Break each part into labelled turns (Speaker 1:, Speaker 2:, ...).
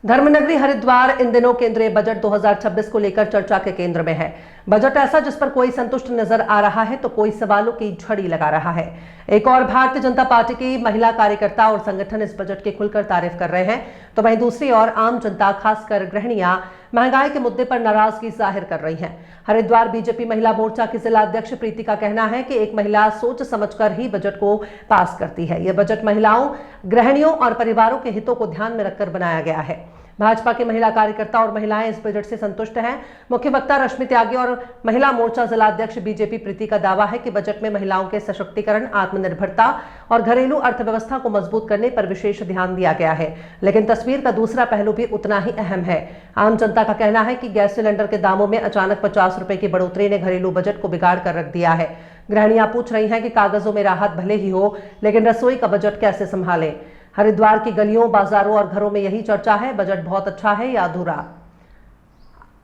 Speaker 1: धर्मनगरी हरिद्वार इन दिनों केंद्रीय बजट 2026 को लेकर चर्चा के केंद्र में है। बजट ऐसा जिस पर कोई संतुष्ट नजर आ रहा है तो कोई सवालों की झड़ी लगा रहा है। एक और भारतीय जनता पार्टी की महिला कार्यकर्ता और संगठन इस बजट की खुलकर तारीफ कर रहे हैं, तो वहीं दूसरी ओर आम जनता खासकर गृहिणियां महंगाई के मुद्दे पर नाराजगी जाहिर कर रही हैं। हरिद्वार बीजेपी महिला मोर्चा की जिला अध्यक्ष प्रीति का कहना है कि एक महिला सोच समझकर ही बजट को पास करती है। यह बजट महिलाओं, गृहिणियों और परिवारों के हितों को ध्यान में रखकर बनाया गया है। भाजपा के महिला कार्यकर्ता और महिलाएं इस बजट से संतुष्ट हैं। मुख्य वक्ता रश्मि त्यागी और महिला मोर्चा जिला अध्यक्ष बीजेपी प्रीति का दावा है कि बजट में महिलाओं के सशक्तिकरण, आत्मनिर्भरता और घरेलू अर्थव्यवस्था को मजबूत करने पर विशेष ध्यान दिया गया है। लेकिन तस्वीर का दूसरा पहलू भी उतना ही अहम है। आम जनता का कहना है कि गैस सिलेंडर के दामों में अचानक 50 रुपए की बढ़ोतरी ने घरेलू बजट को बिगाड़ कर रख दिया है। गृहिणियां पूछ रही हैं कि कागजों में राहत भले ही हो, लेकिन रसोई का बजट कैसे संभालें। हरिद्वार की गलियों, बाजारों और घरों में यही चर्चा है, बजट बहुत अच्छा है या अधूरा।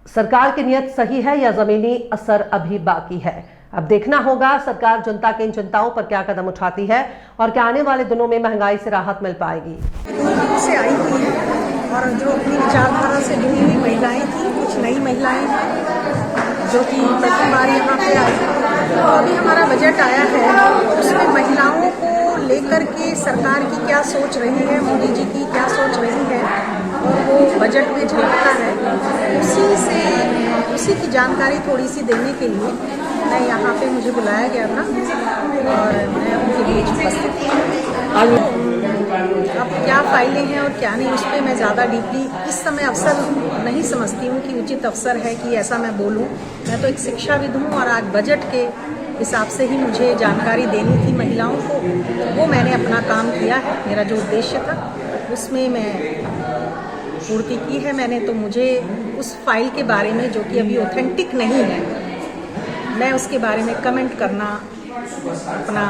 Speaker 1: सरकार की नीयत सही है या जमीनी असर अभी बाकी है। अब देखना होगा सरकार जनता की इन चिंताओं पर क्या कदम उठाती है और क्या आने वाले दिनों में महंगाई से राहत मिल पाएगी।
Speaker 2: से आई हुई है और जो अपनी विचारधारा से जुड़ी हुई महिलाएं थी, कुछ नई महिलाएं जो कि प्रथम बार यहाँ पे आई, तो अभी हमारा बजट आया है, उसमें महिलाओं को लेकर के सरकार की क्या सोच रही है, मोदी जी की क्या सोच रही है, और वो बजट में झलकता है। उसी की जानकारी थोड़ी सी देने के लिए मैं यहाँ पे मुझे बुलाया गया था और मैं उनके बीच उपस्थित थी। अब क्या फाइलें हैं और क्या नहीं, उस पर मैं ज़्यादा डीपली इस समय अवसर नहीं समझती हूँ कि उचित अवसर है कि ऐसा मैं बोलूँ। मैं तो एक शिक्षाविद हूँ और आज बजट के हिसाब से ही मुझे जानकारी देनी थी महिलाओं को, वो मैंने अपना काम किया है। मेरा जो उद्देश्य था उसमें मैं पूर्ति की है मैंने। तो मुझे उस फाइल के बारे में, जो कि अभी ऑथेंटिक नहीं है, मैं उसके बारे में कमेंट करना अपना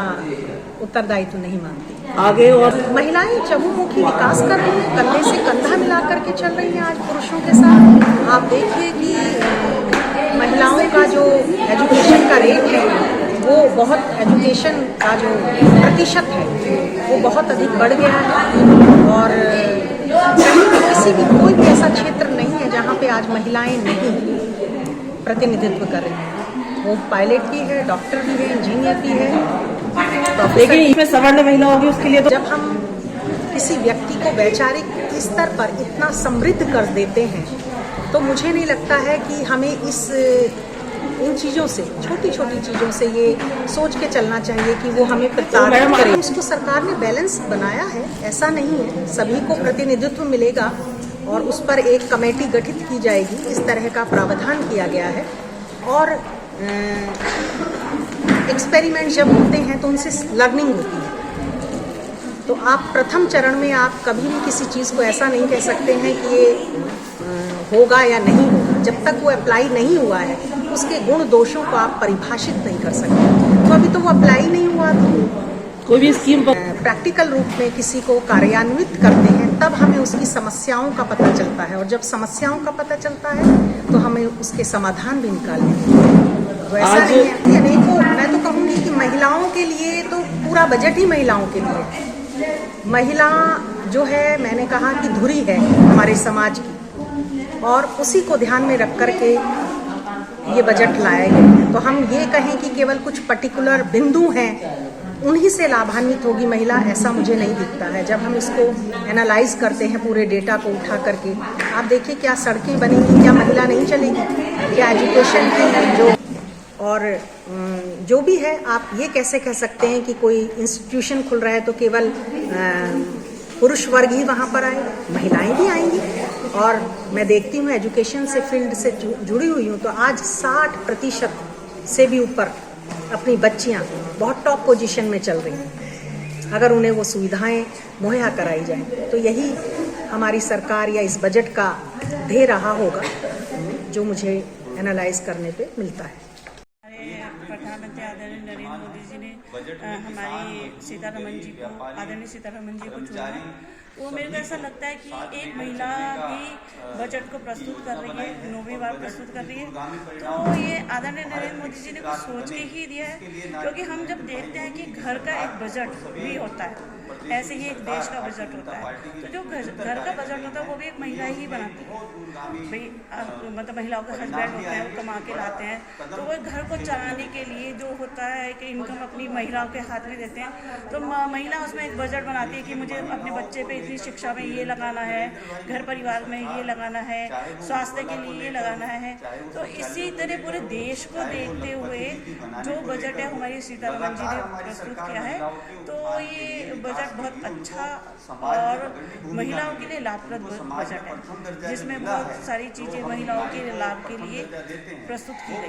Speaker 2: उत्तरदायित्व नहीं मानती।
Speaker 3: आगे और
Speaker 2: महिलाएं चहुमुखी विकास कर रही हैं, कंधे से कंधा मिला करके चल रही हैं आज पुरुषों के साथ। आप देखिए कि महिलाओं का जो एजुकेशन का रेट है, वो बहुत, एजुकेशन का जो प्रतिशत है वो बहुत अधिक बढ़ गया है और कहीं भी किसी भी कोई भी ऐसा क्षेत्र नहीं है जहाँ पे आज महिलाएं नहीं प्रतिनिधित्व कर रही हैं। वो पायलट भी है, डॉक्टर भी है, इंजीनियर भी है।
Speaker 3: लेकिन इसमें सवर्ण महिला होगी, उसके लिए तो
Speaker 2: जब हम किसी व्यक्ति को वैचारिक स्तर पर इतना समृद्ध कर देते हैं तो मुझे नहीं लगता है कि हमें इन चीज़ों से, छोटी छोटी चीज़ों से ये सोच के चलना चाहिए कि वो हमें प्रताड़ित करे। उसको सरकार ने बैलेंस बनाया है, ऐसा नहीं है। सभी को प्रतिनिधित्व मिलेगा और उस पर एक कमेटी गठित की जाएगी, इस तरह का प्रावधान किया गया है। और एक्सपेरिमेंट जब होते हैं तो उनसे लर्निंग होती है। तो आप प्रथम चरण में आप कभी भी किसी चीज़ को ऐसा नहीं कह सकते हैं कि ये होगा या नहीं होगा। जब तक वो अप्लाई नहीं हुआ है, उसके गुण दोषों को आप परिभाषित नहीं कर सकते। तो अभी तो वो अप्लाई नहीं हुआ, तो
Speaker 3: कोई भी स्कीम
Speaker 2: प्रैक्टिकल रूप में किसी को कार्यान्वित करते हैं तब हमें उसकी समस्याओं का पता चलता है, और जब समस्याओं का पता चलता है तो हमें उसके समाधान भी निकालने हैं। तो ऐसा नहीं है अनेकों, मैं तो कहूँगी कि महिलाओं के लिए तो पूरा बजट ही महिलाओं के लिए है। महिला जो है, मैंने कहा कि धुरी है हमारे समाज की, और उसी को ध्यान में रख करके ये बजट लाया गया है। तो हम ये कहें कि केवल कुछ पर्टिकुलर बिंदु हैं, उन्हीं से लाभान्वित होगी महिला, ऐसा मुझे नहीं दिखता है। जब हम इसको एनालाइज करते हैं पूरे डेटा को उठा करके, आप देखिए क्या सड़कें बनेंगी, क्या महिला नहीं चलेगी, क्या एजुकेशन की जो, और जो भी है, आप ये कैसे कह सकते हैं कि कोई इंस्टीट्यूशन खुल रहा है तो केवल पुरुष वर्ग ही वहाँ पर आए, महिलाएं भी आएंगी। और मैं देखती हूँ एजुकेशन से, फील्ड से जुड़ी हुई हूँ, तो आज 60% से भी ऊपर अपनी बच्चियाँ बहुत टॉप पोजीशन में चल रही हैं, अगर उन्हें वो सुविधाएं मुहैया कराई जाएं। तो यही हमारी सरकार या इस बजट का ध्येय रहा होगा, जो मुझे एनालाइज करने पे मिलता है।
Speaker 4: प्रधानमंत्री आदरणीय नरेंद्र मोदी जी ने हमारी आदरणीय सीतारमन जी को चुना है वो मेरे को ऐसा लगता है कि एक महिला भी बजट को प्रस्तुत कर रही है, 9वीं बार प्रस्तुत कर रही है, तो ये आदरणीय नरेंद्र मोदी जी ने कुछ सोच के ही दिया है। क्योंकि हम जब देखते हैं कि घर का एक बजट भी होता है, ऐसे ही एक देश का बजट होता है, तो जो घर का बजट होता है वो भी एक महिला ही बनाती है भाई। मतलब महिलाओं के हस्बैंड होते हैं, वो कमा के लाते हैं, तो वो घर को चलाने के लिए जो होता है कि इनकम अपनी महिलाओं के हाथ में देते हैं, तो महिला उसमें एक बजट बनाती है कि मुझे अपने बच्चे पे इतनी शिक्षा में ये लगाना है, घर परिवार में ये लगाना है, स्वास्थ्य के लिए ये लगाना है। तो इसी तरह पूरे देश को देखते हुए जो बजट है हमारी सीतारमण जी ने प्रस्तुत किया है, तो ये बजट बहुत अच्छा और महिलाओं के लिए लाभप्रद बजट है, जिसमें बहुत सारी चीजें महिलाओं के लाभ के लिए प्रस्तुत की गई है।